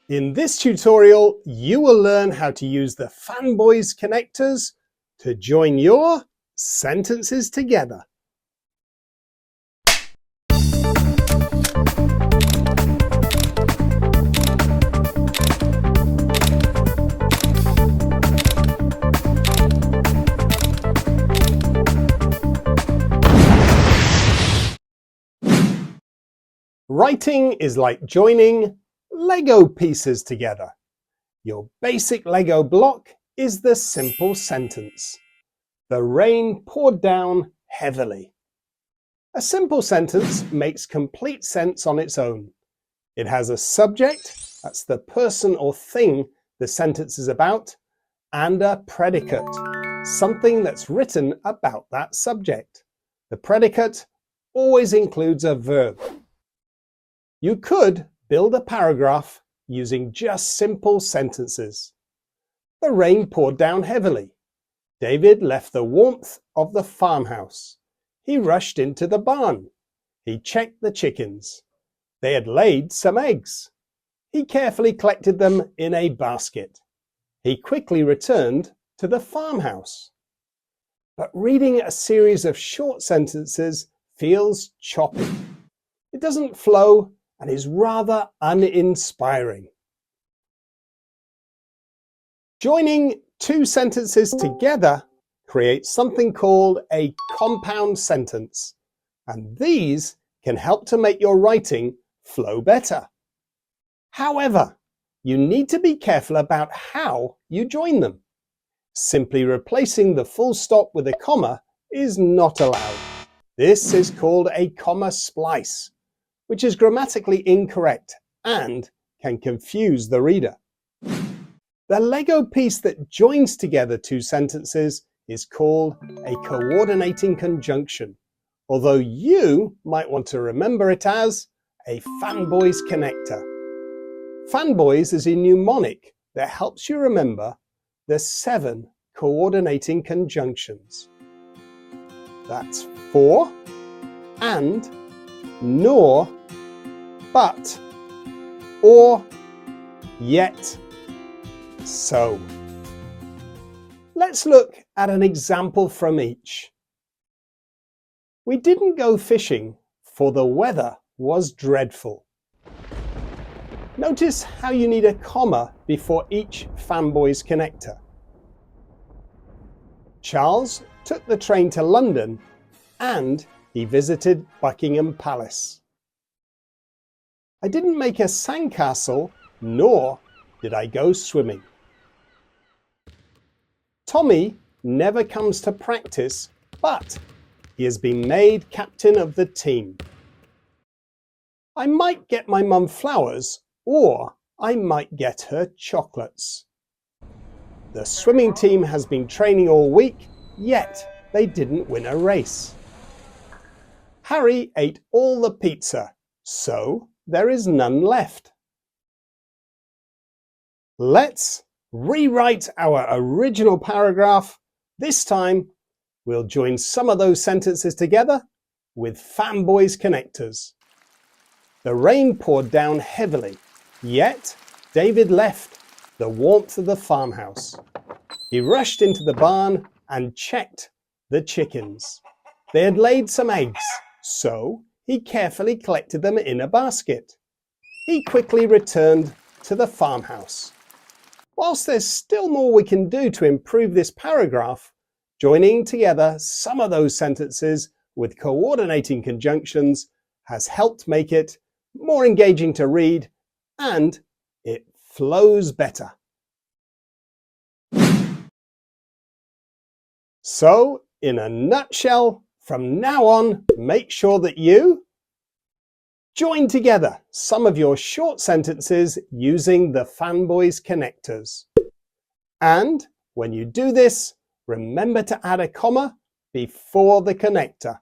In this tutorial, you will learn how to use the FANBOYS connectors to join your sentences together. Writing is like joining Lego pieces together. Your basic Lego block is the simple sentence. The rain poured down heavily. A simple sentence makes complete sense on its own. It has a subject, that's the person or thing the sentence is about, and a predicate, something that's written about that subject. The predicate always includes a verb. You could build a paragraph using just simple sentences. The rain poured down heavily. David left the warmth of the farmhouse. He rushed into the barn. He checked the chickens. They had laid some eggs. He carefully collected them in a basket. He quickly returned to the farmhouse. But reading a series of short sentences feels choppy. It doesn't flow and is rather uninspiring. Joining two sentences together creates something called a compound sentence, and these can help to make your writing flow better. However, you need to be careful about how you join them. Simply replacing the full stop with a comma is not allowed. This is called a comma splice, which is grammatically incorrect and can confuse the reader. The Lego piece that joins together two sentences is called a coordinating conjunction, although you might want to remember it as a FANBOYS connector. FANBOYS is a mnemonic that helps you remember the 7 coordinating conjunctions. That's for, and, nor, but, or, yet, so. Let's look at an example from each. We didn't go fishing, for the weather was dreadful. Notice how you need a comma before each FANBOYS connector. Charles took the train to London and he visited Buckingham Palace. I didn't make a sandcastle, nor did I go swimming. Tommy never comes to practice, but he has been made captain of the team. I might get my mum flowers, or I might get her chocolates. The swimming team has been training all week, yet they didn't win a race. Harry ate all the pizza, so there is none left. Let's rewrite our original paragraph. This time, we'll join some of those sentences together with FANBOYS connectors. The rain poured down heavily, yet David left the warmth of the farmhouse. He rushed into the barn and checked the chickens. They had laid some eggs, so he carefully collected them in a basket. He quickly returned to the farmhouse. Whilst there's still more we can do to improve this paragraph, joining together some of those sentences with coordinating conjunctions has helped make it more engaging to read, and it flows better. So, in a nutshell, from now on, make sure that you join together some of your short sentences using the FANBOYS connectors. And when you do this, remember to add a comma before the connector.